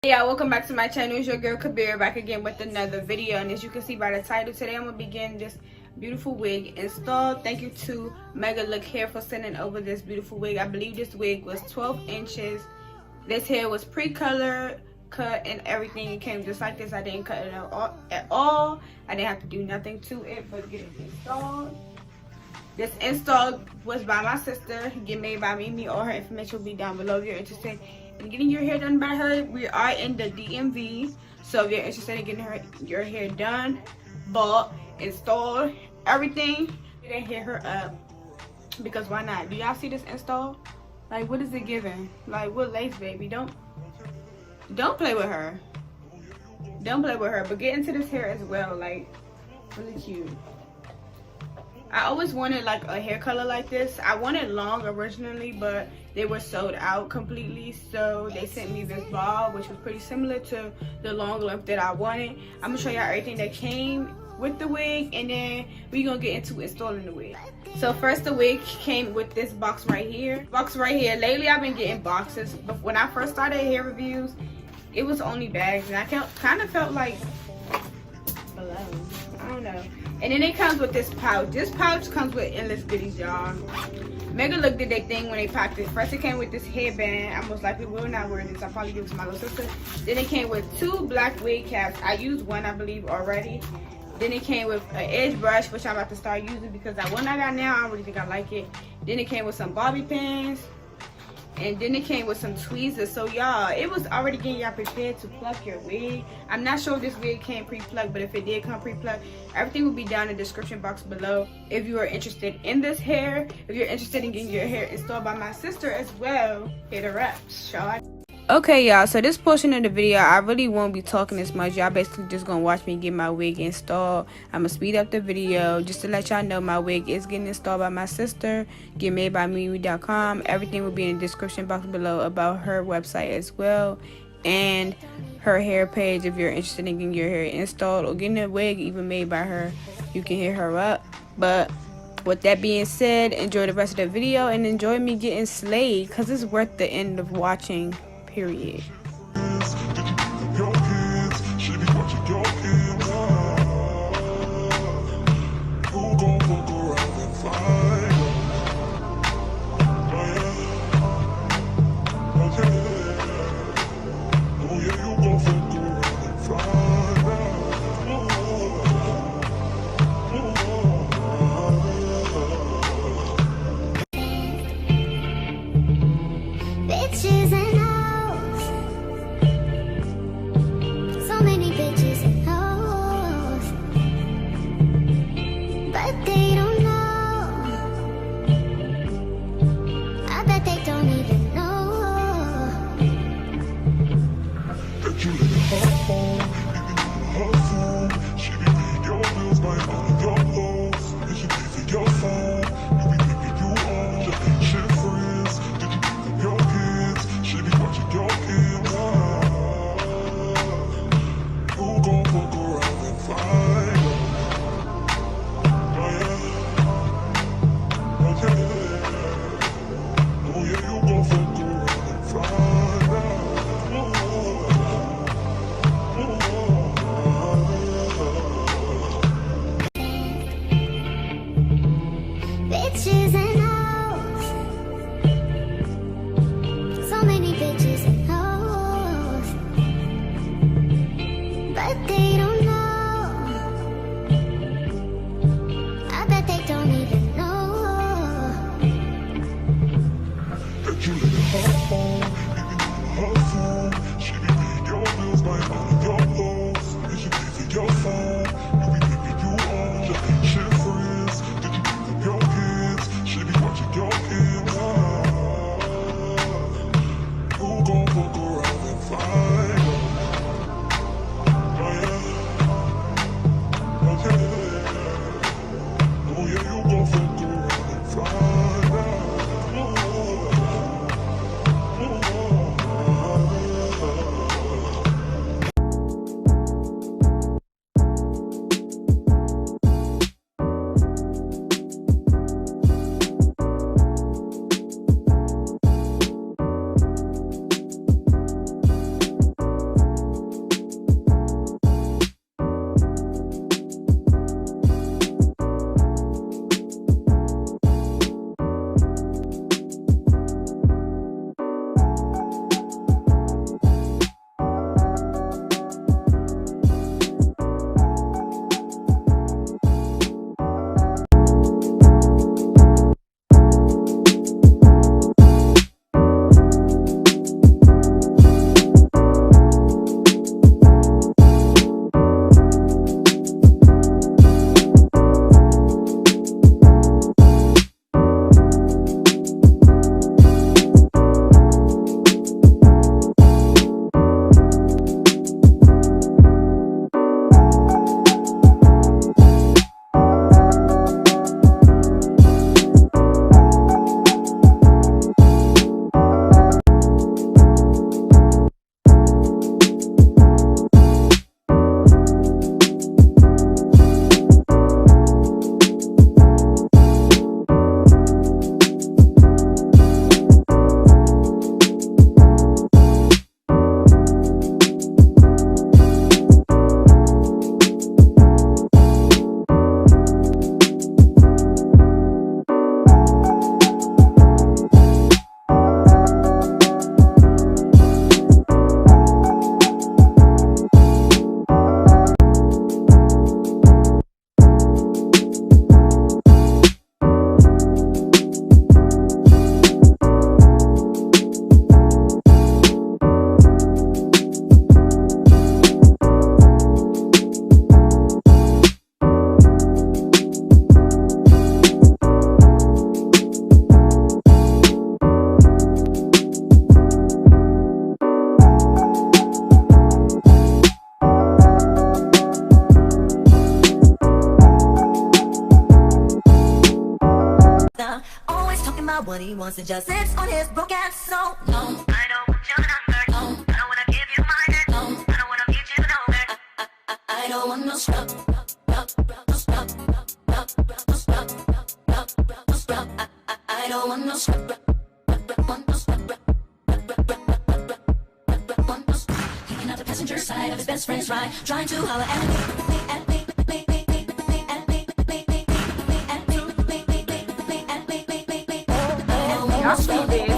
Yeah, welcome back to my channel. It's your girl Kabir back again with another video, and as you can see by the title, today I'm gonna be getting this beautiful wig installed. Thank you to Megalookhair for sending over this beautiful wig. I believe this wig was 12 inches. This hair was pre-colored, cut, and everything. It came just like this. I didn't cut it at all. I didn't have to do nothing to it but get it installed. This install was by my sister, get made by me. All her information will be down below if you're interested in getting your hair done by her. We are in the DMV, so if you're interested in getting your hair done, bought, installed, everything, you can hit her up, because why not? Do y'all see this install? Like, what is it giving? Like, what lace, baby? Don't play with her. Don't play with her. But get into this hair as well. Like, really cute. I always wanted like a hair color like this. I wanted long originally, but they were sold out completely, so they sent me this ball, which was pretty similar to the long length that I wanted. I'm gonna show y'all everything that came with the wig, and then we're gonna get into installing the wig. So first, the wig came with this box right here. Lately I've been getting boxes, but when I first started hair reviews, it was only bags, and I kind of felt like below. I don't know. And then it comes with this pouch. This pouch comes with endless goodies, y'all. MegaLook did their thing when they packed it. First, it came with this headband. I most likely will not wear this. I'll probably give it to my little sister. Then it came with 2 black wig caps. I used one, I believe, already. Then it came with an edge brush, which I'm about to start using because that one I got now, I don't really think I like it. Then it came with some bobby pins. And then it came with some tweezers. So y'all, it was already getting y'all prepared to pluck your wig. I'm not sure if this wig came pre-plucked, but if it did come pre-plucked, everything will be down in the description box below. If you are interested in this hair, if you're interested in getting your hair installed by my sister as well, hit her up, Shaw. Okay, y'all, so this portion of the video, I really won't be talking as much. Y'all basically just gonna watch me get my wig installed. I'm gonna speed up the video just to let y'all know my wig is getting installed by my sister, getmadebyme.com. Everything will be in the description box below about her website as well, and her hair page. If you're interested in getting your hair installed or getting a wig even made by her, you can hit her up. But with that being said, enjoy the rest of the video and enjoy me getting slayed, because it's worth the end of watching. Period. Bitches and hoes, so many bitches and hoes, but they don't know. I bet they don't even know that you let her home, even on her phone. She be paying your bills, buying all of your clothes, and she pay for your phone. You be taking you on, just ain't shit friends. Did you give them your kids? She be watching your kids. Who gon' fuck around and find her? Oh yeah, you gon' fuck around and find her. Bitches and hoes, so many bitches and hoes, but they don't know. I bet they don't even know that you let her home, even on her phone. She be paying your bills, buying all of your clothes, and she pay for your phone. You be taking you on, just ain't shit friends. Did you give them your kids? She be watching your kids. Who gon' fuck around and find her? about what he wants to just sex on his broke ass. So no, I don't want your number. No, I don't wanna give you mine. No, I don't wanna get you nowhere. I don't want no scrub. I don't want no scrub. Hanging out the passenger side of his best friend's ride, trying to holler at me. Y'all so big.